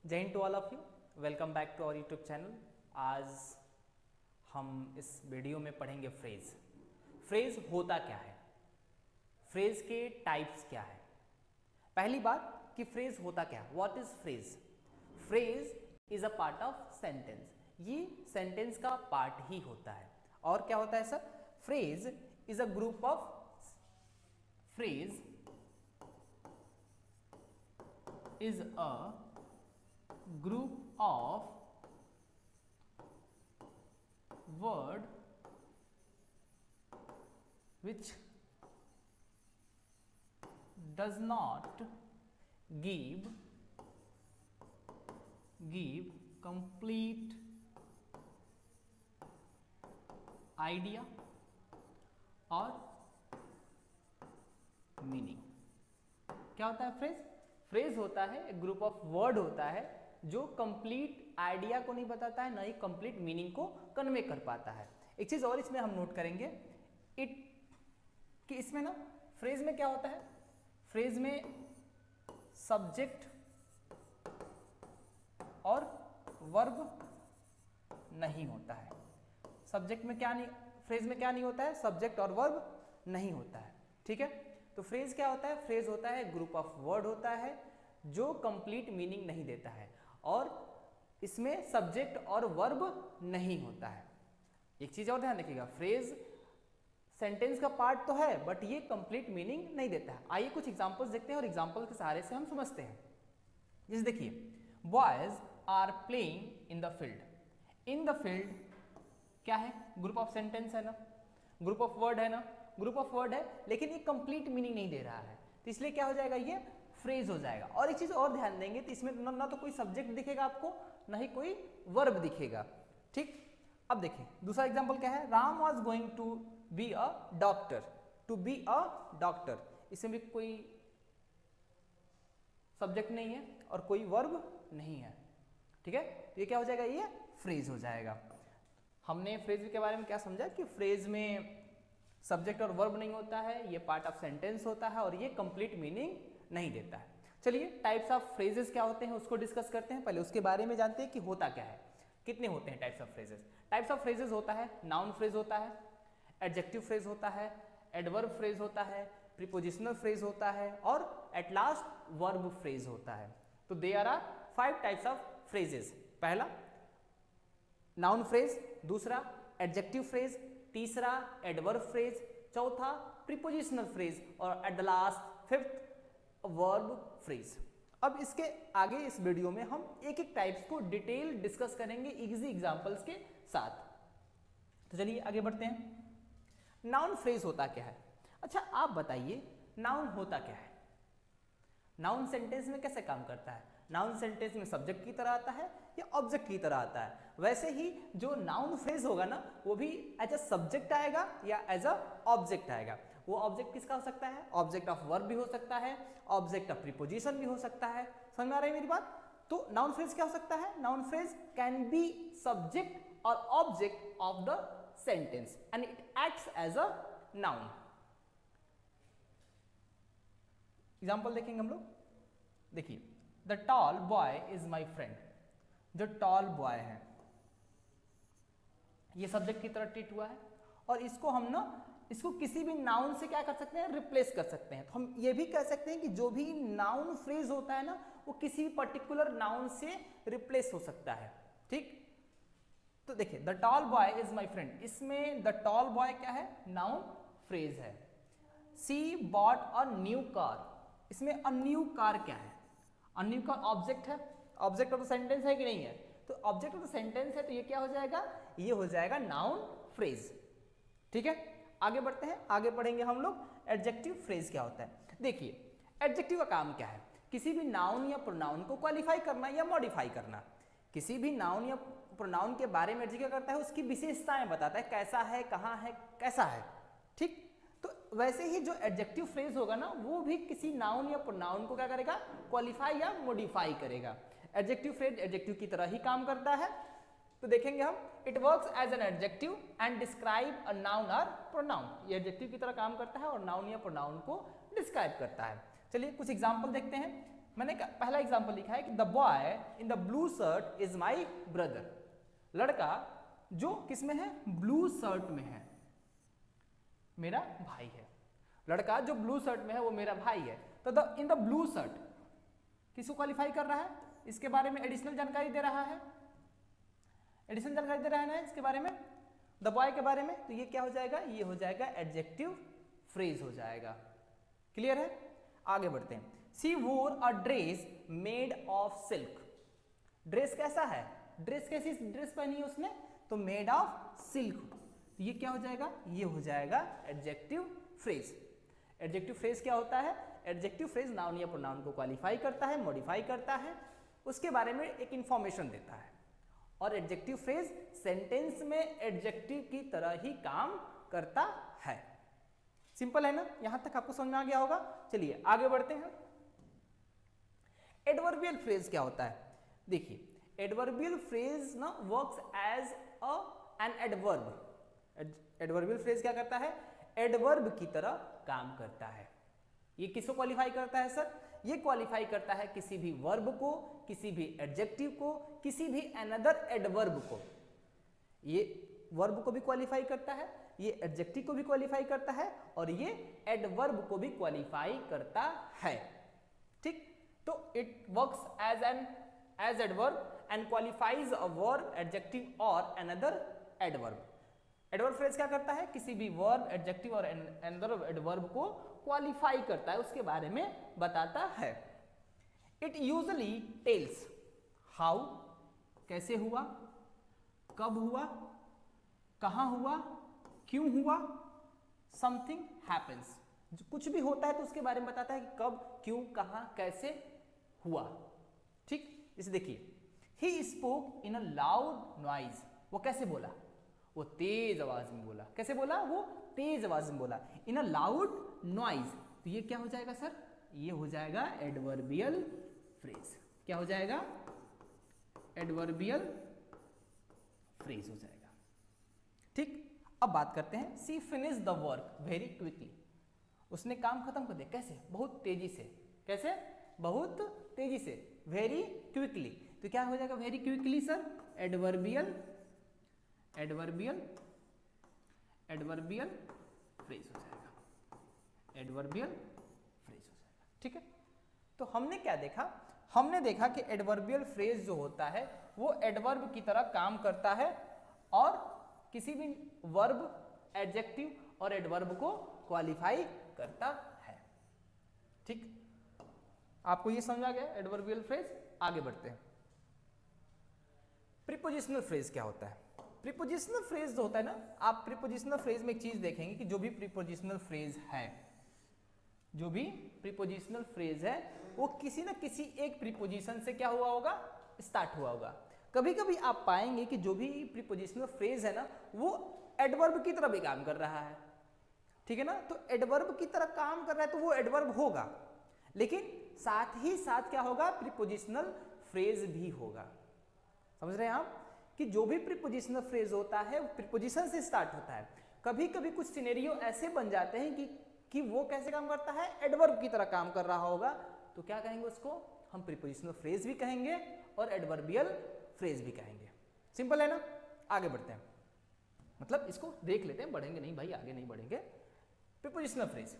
जय हिंद to all of you, welcome back to our YouTube channel. आज हम इस वीडियो में पढ़ेंगे फ्रेज। फ्रेज होता क्या है, फ्रेज के टाइप्स क्या है। पहली बात कि फ्रेज होता क्या है, what is phrase. Phrase is a part of sentence, ये सेंटेंस का पार्ट ही होता है। और क्या होता है sir, phrase is a group of phrase is a group of word which does not give complete idea or meaning। क्या होता है फ्रेज? फ्रेज होता है एक ग्रुप ऑफ वर्ड होता है जो कंप्लीट आइडिया को नहीं बताता है, ना ही कंप्लीट मीनिंग को कन्वे कर पाता है। एक चीज और इसमें हम नोट करेंगे कि इसमें ना फ्रेज में क्या होता है, फ्रेज में सब्जेक्ट और वर्ब नहीं होता है। सब्जेक्ट में क्या नहीं, फ्रेज में क्या नहीं होता है, सब्जेक्ट और वर्ब नहीं होता है। ठीक है, तो फ्रेज क्या होता है, फ्रेज होता है ग्रुप ऑफ वर्ड होता है जो कंप्लीट मीनिंग नहीं देता है और इसमें सब्जेक्ट और वर्ब नहीं होता है। एक चीज और ध्यान रखिएगा, फ्रेज सेंटेंस का पार्ट तो है बट ये कंप्लीट मीनिंग नहीं देता है। आइए कुछ एग्जांपल्स देखते हैं और एग्जांपल के सहारे से हम समझते हैं। जैसे देखिए, boys are playing in the field. In the field क्या है, ग्रुप ऑफ सेंटेंस है ना, ग्रुप ऑफ वर्ड है ना, ग्रुप ऑफ वर्ड है लेकिन ये कंप्लीट मीनिंग नहीं दे रहा है, तो इसलिए क्या हो जाएगा, ये फ्रेज हो जाएगा। और एक चीज और ध्यान देंगे तो इसमें ना तो कोई सब्जेक्ट दिखेगा आपको, ना ही कोई वर्ब दिखेगा। ठीक, अब देखिए दूसरा एग्जांपल क्या है, Ram was going to be a doctor. To be a doctor, इसमें भी कोई सब्जेक्ट नहीं है और कोई वर्ब नहीं है। ठीक है, तो ये क्या हो जाएगा, ये फ्रेज हो जाएगा। हमने फ्रेज के बारे में क्या समझा कि फ्रेज में सब्जेक्ट और वर्ब नहीं होता है, ये पार्ट ऑफ सेंटेंस होता है और ये कंप्लीट मीनिंग नहीं देता है। चलिए टाइप्स ऑफ फ्रेजेस क्या होते हैं उसको डिस्कस करते हैं। पहले उसके बारे में जानते हैं कि होता क्या है, कितने होते हैं types of phrases. Types of phrases होता है, नाउन फ्रेज होता है, एडजेक्टिव फ्रेज होता है, एडवर्ब फ्रेज होता है, प्रीपोजिशनल फ्रेज होता है और एट लास्ट वर्ब फ्रेज होता है। तो there are 5 types of phrases. पहला नाउन फ्रेज, दूसरा एडजेक्टिव फ्रेज, तीसरा एडवर्ब फ्रेज, चौथा प्रीपोजिशनल फ्रेज और at the last 5th verb phrase. अब इसके आगे इस वीडियो में हम एक एक टाइप्स को डिटेल डिस्कस करेंगे इजी एग्जांपल्स के साथ। तो चलिए आगे बढ़ते हैं। नाउन फ्रेज होता क्या है? अच्छा आप बताइए, नाउन होता क्या है? नाउन सेंटेंस में कैसे काम करता है? नाउन सेंटेंस में सब्जेक्ट की तरह आता है या ऑब्जेक्ट की तरह आता है? वैसे ही जो नाउन फ्रेज होगा ना वो भी एज अ सब्जेक्ट आएगा या एज अ ऑब्जेक्ट आएगा। वो ऑब्जेक्ट किसका हो सकता है? ऑब्जेक्ट ऑफ वर्ब भी हो सकता है, ऑब्जेक्ट ऑफ प्रीपोजिशन भी हो सकता है। समझ में आ रही है मेरी बात? तो नाउन फ्रेज क्या हो सकता है? Noun phrase can be subject और object of the sentence and it acts as a noun. Example देखेंगे हम लोग। देखिए, the tall boy is my friend. जो टॉल बॉय है ये सब्जेक्ट की तरह ट्रीट हुआ है और इसको हम ना इसको किसी भी नाउन से क्या कर सकते हैं, रिप्लेस कर सकते हैं। तो हम ये भी कह सकते हैं कि जो भी नाउन फ्रेज होता है ना वो किसी पर्टिकुलर नाउन से रिप्लेस हो सकता है। ठीक, तो देखिए the tall boy is my friend, इसमें द टॉल बॉय क्या है, नाउन फ्रेज है। सी बॉट अ न्यू कार, इसमें अ न्यू कार क्या है? अ न्यू कार ऑब्जेक्ट है, ऑब्जेक्ट ऑफ द सेंटेंस है कि नहीं है? तो ऑब्जेक्ट ऑफ द सेंटेंस है तो ये क्या हो जाएगा, ये हो जाएगा नाउन फ्रेज। ठीक है, आगे बढ़ते हैं। आगे पढ़ेंगे हम लोग एडजेक्टिव फ्रेज क्या होता है। देखिए एडजेक्टिव का काम क्या है, किसी भी नाउन या प्रोनाउन को क्वालिफाई करना या मॉडिफाई करना। किसी भी नाउन या प्रोनाउन के बारे में एडजेक्टिव करता है, उसकी विशेषताएं बताता है, कैसा है, कहाँ है, कैसा है। ठीक, तो वैसे ही जो एडजेक्टिव फ्रेज होगा ना वो भी किसी नाउन या प्रोनाउन को क्या करेगा, क्वालिफाई या मॉडिफाई करेगा। एडजेक्टिव फ्रेज एडजेक्टिव की तरह ही काम करता है। तो देखेंगे हम, it works as an adjective and describe a noun और प्रोनाउन। ये एडजेक्टिव की तरह काम करता है और नाउन या प्रोनाउन को डिस्क्राइब करता है। चलिए कुछ एग्जांपल देखते हैं। मैंने पहला एग्जांपल लिखा है कि the boy in the blue shirt is my brother. लड़का जो किसमें है, ब्लू शर्ट में है, मेरा भाई है। लड़का जो ब्लू शर्ट में है वो मेरा भाई है। तो the in the blue shirt किसको क्वालिफाई कर रहा है, इसके बारे में एडिशनल जानकारी दे रहा है, एडिशनल जानकारी दे रहा है ना इसके बारे में, द बॉय के बारे में। तो ये क्या हो जाएगा, ये हो जाएगा एडजेक्टिव फ्रेज हो जाएगा। क्लियर है, आगे बढ़ते हैं। शी वोर अ dress made of silk. Dress कैसा है, ड्रेस कैसी ड्रेस पहनी है उसने, तो मेड ऑफ सिल्क। तो ये क्या हो जाएगा, ये हो जाएगा एडजेक्टिव फ्रेज। एडजेक्टिव फ्रेज क्या होता है, एडजेक्टिव फ्रेज नाउन या प्रोनाउन को क्वालिफाई करता है, मॉडिफाई करता है, उसके बारे में एक इंफॉर्मेशन देता है। और एडजेक्टिव फ्रेज सेंटेंस में एडजेक्टिव की तरह ही काम करता है। सिंपल है ना, यहां तक आपको समझ में आ गया होगा। चलिए आगे बढ़ते हैं। एडवर्बियल फ्रेज क्या होता है, देखिए एडवर्बियल फ्रेज ना works as an adverb. Adverbial phrase क्या करता है, एडवर्ब की तरह काम करता है। ये किसको क्वालिफाई करता है सर, ये क्वालिफाई करता है किसी भी वर्ब को, किसी भी एडजेक्टिव को, किसी भी अनदर एडवर्ब को। ये वर्ब को भी क्वालिफाई करता है, ये एडजेक्टिव को भी क्वालिफाई करता है, और ये एडवर्ब को भी क्वालिफाई करता है। ठीक, तो it works as adverb and qualifies a verb, adjective और अनदर एडवर्ब। एडवर्ब फ्रेज क्या करता है, किसी भी वर्ब, एडजेक्टिव और अनदर एडवर्ब को क्वालिफाई करता है, उसके बारे में बताता है। इट यूजुअली टेल्स हाउ, कैसे हुआ, कब हुआ, कहां हुआ, क्यों हुआ, समथिंग हैपेंस, कुछ भी होता है तो उसके बारे में बताता है कि कब, क्यों, कहां, कैसे हुआ। ठीक, इसे देखिए, he spoke in a loud noise. वो कैसे बोला, वो तेज आवाज में बोला। कैसे बोला, वो तेज आवाज में बोला, इन अ लाउड नॉइज। तो ये क्या हो जाएगा सर, ये हो जाएगा एडवर्बियल फ्रेज। क्या हो जाएगा, एडवर्बियल फ्रेज हो जाएगा। ठीक, अब बात करते हैं। She finish the work very quickly. उसने काम खत्म कर दिया, कैसे, बहुत तेजी से। कैसे, बहुत तेजी से, वेरी क्विकली। तो क्या हो जाएगा very quickly sir, adverbial adverbial adverbial phrase हो जाएगा, एडवर्बियल फ्रेज हो जाएगा। ठीक है, तो हमने क्या देखा, हमने देखा कि एडवर्बियल फ्रेज जो होता है वो एडवर्ब की तरह काम करता है और किसी भी वर्ब, एडजेक्टिव और एडवर्ब को क्वालिफाई करता है। ठीक, आपको ये समझ आ गया एडवर्बियल फ्रेज। आगे बढ़ते हैं। प्रीपोजिशनल फ्रेज क्या होता है, प्रीपोजिशनल फ्रेज जो होता है ना, आप प्रीपोजिशनल फ्रेज में एक चीज देखेंगे कि जो भी प्रीपोजिशनल फ्रेज है, जो भी प्रीपोजिशनल फ्रेज है वो किसी ना किसी एक प्रीपोजिशन से क्या हुआ होगा, स्टार्ट हुआ होगा। कभी कभी आप पाएंगे कि जो भी प्रीपोजिशनल फ्रेज है ना वो एडवर्ब की तरह भी काम कर रहा है। ठीक है ना, तो एडवर्ब की तरह काम कर रहा है तो वो एडवर्ब होगा, लेकिन साथ ही साथ क्या होगा, प्रीपोजिशनल फ्रेज भी होगा। समझ रहे हैं आप कि जो भी प्रीपोजिशनल फ्रेज होता है वो प्रीपोजिशन से स्टार्ट होता है। कभी कभी कुछ सिनेरियो ऐसे बन जाते हैं कि वो कैसे काम करता है, एडवर्ब की तरह काम कर रहा होगा, तो क्या कहेंगे उसको, हम प्रीपोजिशनल फ्रेज भी कहेंगे और एडवर्बियल फ्रेज भी कहेंगे। सिंपल है ना, आगे बढ़ते हैं। मतलब इसको देख लेते हैं, बढ़ेंगे नहीं भाई, आगे नहीं बढ़ेंगे। प्रीपोजिशनल फ्रेज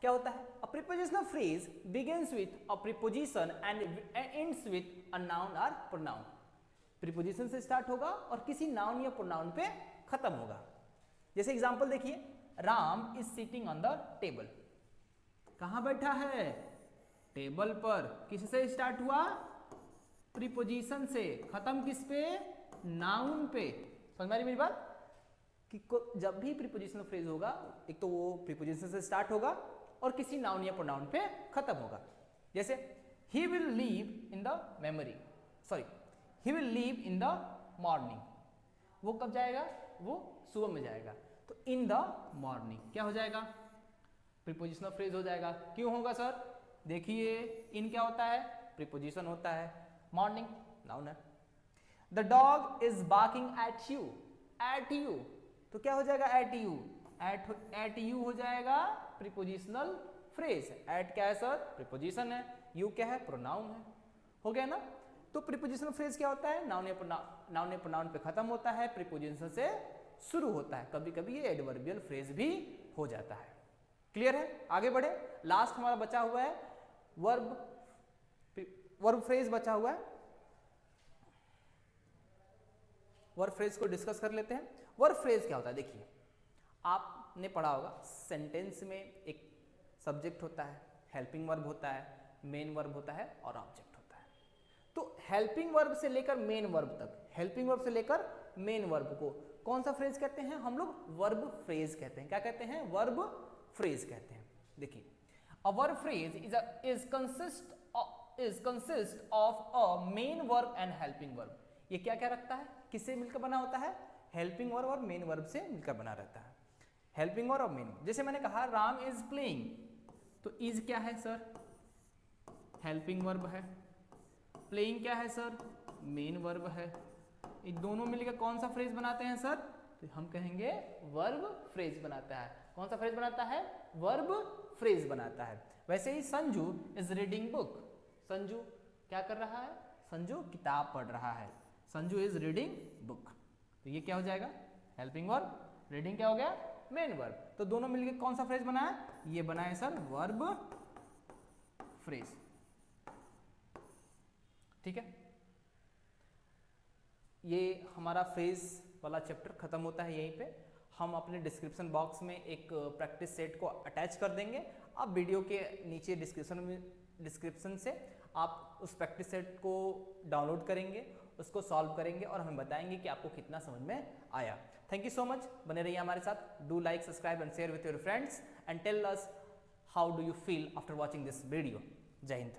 क्या होता है, a prepositional phrase begins with a preposition and ends with a noun और प्रोनाउन। प्रीपोजिशन से स्टार्ट होगा और किसी नाउन या प्रोनाउन पे खत्म होगा। जैसे एग्जांपल देखिए, Ram is sitting on the table. कहां बैठा है, टेबल पर। किससे स्टार्ट हुआ, प्रीपोजिशन से, खत्म किस पे, नाउन पे। समझ में आ रही मेरी बात कि जब भी प्रीपोजिशनल फ्रेज होगा एक तो वो प्रीपोजिशन से स्टार्ट होगा और किसी नाउन या प्रोनाउन पे खत्म होगा। जैसे he will leave in the memory, sorry he will leave in the morning. वो कब जाएगा, वो सुबह में जाएगा। तो इन द मॉर्निंग क्या हो जाएगा, प्रीपोजिशनल फ्रेज हो जाएगा। क्यों होगा सर, देखिए इन क्या होता है, प्रीपोजिशन होता है, मॉर्निंग नाउन है। The dog is barking at you, at you तो क्या हो जाएगा, एट यू, एट यू हो जाएगा प्रीपोजिशनल फ्रेज। एट क्या है सर? प्रीपोजिशन है। यू क्या है? प्रोनाउन है। हो गया ना? तो प्रीपोजिशनल फ्रेज क्या होता है? नाउन या प्रोनाउन पे खत्म होता है, प्रीपोजिशन से शुरू होता है। कभी कभी ये एडवर्बियल फ्रेज भी हो जाता है। क्लियर है? आगे बढ़े। लास्ट हमारा बचा हुआ है वर्ब फ्रेज बचा हुआ है। वर्ब फ्रेज को डिस्कस कर लेते हैं। वर्ब फ्रेज क्या होता है? देखिए, आपने पढ़ा होगा सेंटेंस में एक सब्जेक्ट होता है, हेल्पिंग वर्ब होता है, मेन वर्ब होता है और ऑब्जेक्ट होता है। तो हेल्पिंग वर्ब से लेकर मेन वर्ब तक, हेल्पिंग वर्ब से लेकर मेन वर्ब को कौन सा फ्रेज कहते हैं? हम लोग वर्ब फ्रेज कहते हैं। क्या कहते हैं? वर्ब फ्रेज कहते हैं। देखिए, a verb phrase is consist of a main verb and helping verb. ये क्या क्या रखता है? किससे मिलकर बना होता है? हेल्पिंग वर्ब और मेन वर्ब से मिलकर बना रहता है। हेल्पिंग वर्ब और मेन। जैसे मैंने कहा राम इज प्लेइंग, तो इज क्या है सर? हेल्पिंग वर्ब है। प्लेइंग क्या है सर? मेन वर्ब है। ये दोनों मिलकर कौन सा फ्रेज बनाते हैं सर? तो हम कहेंगे वर्ब फ्रेज बनाता है। कौन सा फ्रेज बनाता है? वर्ब फ्रेज बनाता है। वैसे ही Sanju is reading book. Sanju क्या कर रहा है? संजू किताब पढ़ रहा है। Sanju is reading book. तो ये क्या हो जाएगा? Helping verb. रीडिंग क्या हो गया? Main verb. तो दोनों मिलकर कौन सा फ्रेज बना है? ये बना है सर वर्ब फ्रेज। ठीक है, ये हमारा फ्रेज वाला चैप्टर खत्म होता है यहीं पे। हम अपने डिस्क्रिप्शन बॉक्स में एक प्रैक्टिस सेट को अटैच कर देंगे। आप वीडियो के नीचे डिस्क्रिप्शन से आप उस प्रैक्टिस सेट को डाउनलोड करेंगे, उसको सॉल्व करेंगे और हमें बताएंगे कि आपको कितना समझ में आया। Thank you so much. बने रहिए हमारे साथ। Do like, subscribe and share with your friends and tell us how do you feel after watching this video. जय हिंद।